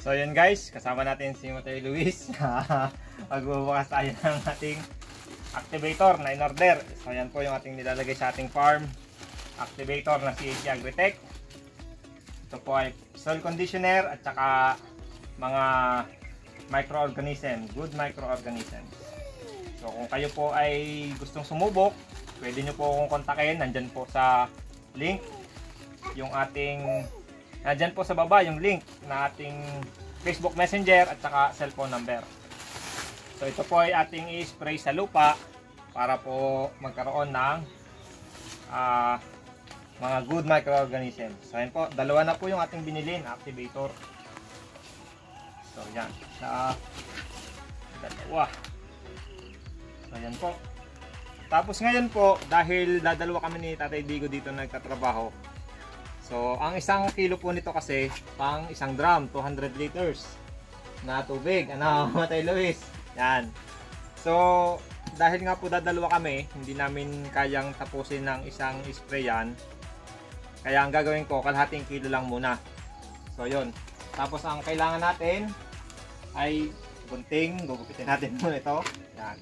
So yun guys, kasama natin si Mateo Luis. Magbubukas tayo ng ating activator na in-order. So yan po yung ating nilalagay sa ating farm activator na CHC Agritech. Ito po ay soil conditioner at saka mga microorganism, good microorganisms. So kung kayo po ay gustong sumubok, pwede nyo po akong kontakin. Nandyan po sa link yung ating, nandyan po sa baba yung link na ating Facebook Messenger at saka cellphone number. So ito po ay ating i-spray sa lupa para po magkaroon ng mga good microorganisms. So ayan po, dalawa na po yung ating binili na activator. So yan, dalawa. So ayan po. Tapos ngayon po, dahil dadalawa kami ni Tatay Digo dito nagtatrabaho. So ang isang kilo po nito kasi pang isang drum, 200 liters na tubig. Ano, Tatay Luis? Yan. So dahil nga po dadalawa kami, hindi namin kayang tapusin ng isang spray yan. Kaya ang gagawin ko, kalahating kilo lang muna. So yun. Tapos ang kailangan natin ay gunting. Gugupitin natin muna ito. Yan.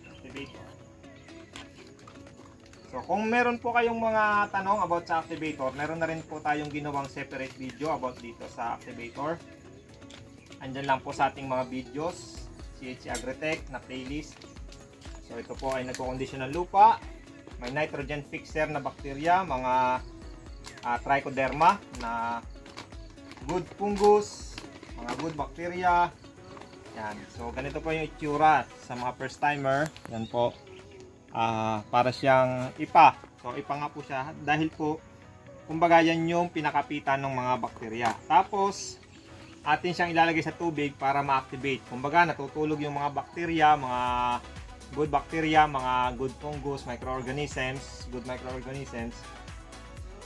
Activator. So kung meron po kayong mga tanong about sa activator, meron na rin po tayong ginawang separate video about dito sa activator. Andyan lang po sa ating mga videos. CHC Agritech na playlist. So ito po ay nagko-condition ng lupa. May nitrogen fixer na bakterya, mga trichoderma na good fungus, mga good bacteria. Yan. So ganito po yung itsura sa mga first timer. Yan po. Para siyang ipa. So ipa nga po siya dahil po kumbaga yan yung pinakapitan ng mga bakterya. Tapos atin siyang ilalagay sa tubig para ma-activate. Kumbaga natutulog yung mga bakterya, mga good bacteria, mga good fungus, microorganisms, good microorganisms.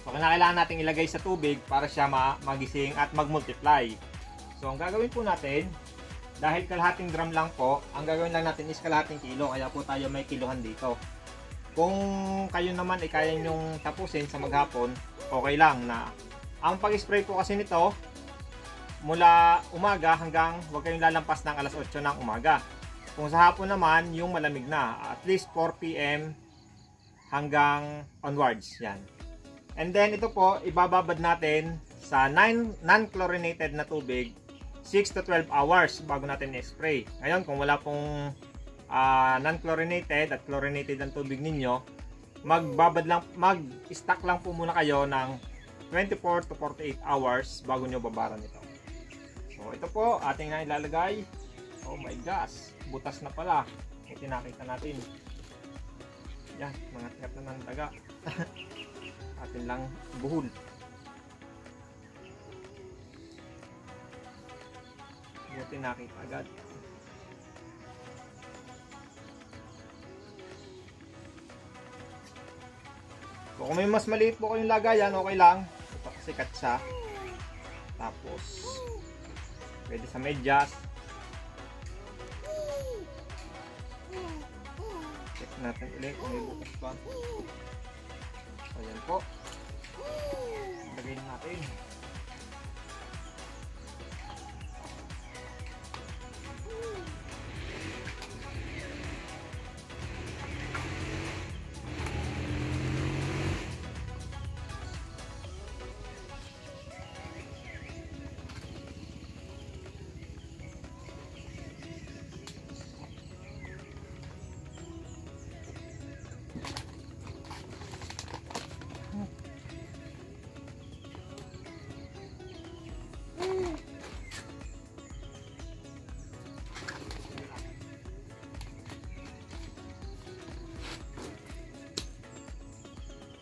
So kailangan natin ilagay sa tubig para siya magising at mag-multiply. So ang gagawin po natin, dahil kalahating drum lang po, ang gagawin lang natin is kalahating kilo, kaya po tayo may kilohan dito. Kung kayo naman ay kaya nyong tapusin sa maghapon, okay lang na. Ang pag-spray po kasi nito, mula umaga hanggang huwag kayong lalampas ng alas 8 ng umaga. Kung sa hapon naman, yung malamig na. At least 4 PM hanggang onwards. Yan. And then ito po, ibababad natin sa non-chlorinated na tubig 6 to 12 hours bago natin i-spray. Ngayon, kung wala pong non-chlorinated at chlorinated ang tubig ninyo, mag-stack lang po muna kayo ng 24 to 48 hours bago nyo babaran ito. So ito po, ating na ilalagay. Oh my gosh, butas na pala. Ito nakita natin. Yan, mga tigat na ng daga. Atin lang buhol. Buti nakita agad. So kung may mas maliit po kayong lagayan, okay lang. Ito kasi katsa. Tapos pwede sa medyas. Check natin ulit kung may bukas pa. So yan po. Lagay natin.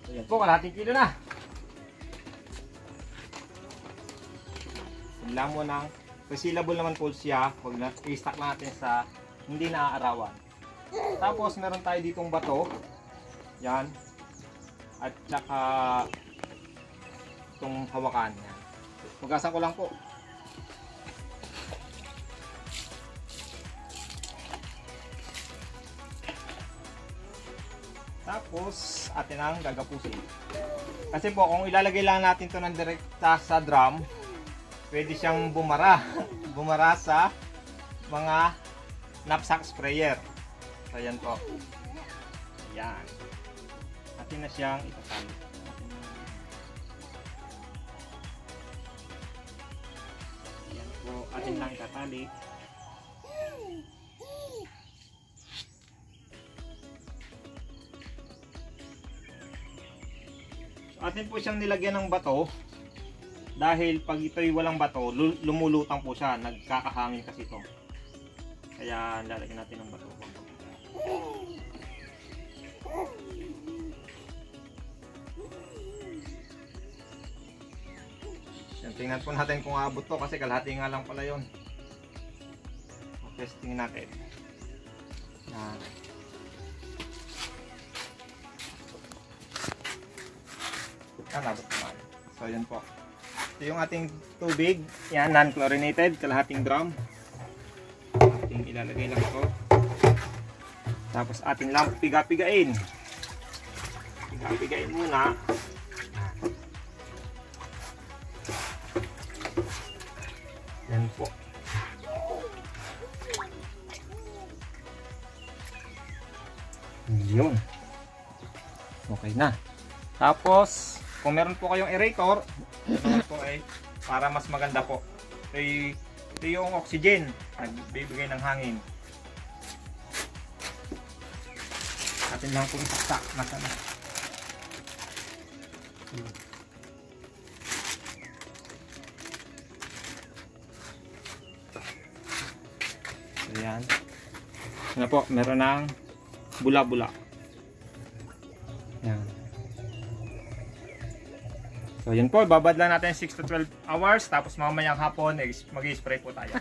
Ayan po, kalahating kilo na. Lang mo ng resealable naman po siya. Huwag na i-stack natin sa hindi naaarawan. Tapos meron tayo ditong bato. Yan. At saka itong hawakan. Yan. Hugasan ko lang po. Tapos atin ang gagapusin. Kasi po kung ilalagay lang natin to ng direkta sa drum, pwede siyang bumara. Bumara sa mga knapsack sprayer. So, ayan po. Ayan. Atin na siyang itatali. Ayan po. Atin lang itatali. So, atin po siyang nilagyan ng bato. Dahil pag ito'y walang bato, lumulutang po siya. Nagkakahangin kasi ito. Kaya lalagyan natin ng bato. Yan, tingnan po natin kung aabot to kasi kalahati nga lang pala yun. Testing natin. Yan. Abot naman. So yan po. Ito yung ating tubig. Yan, non-chlorinated, kalahating drum. Ating ilalagay lang ito. Tapos atin lang piga-pigain. Piga-pigain muna. Yan po. Yun. Okay na. Tapos, kung meron po kayong aerator, ito po ay para mas maganda po. Ito yung oxygen, nagbibigay ng hangin. Atin lang po isaksak. Nasa na. Ayan. Ano po, meron ng bula-bula. Ayan. So yun po, babad lang natin 6 to 12 hours tapos mamayang hapon mag-spray po tayo.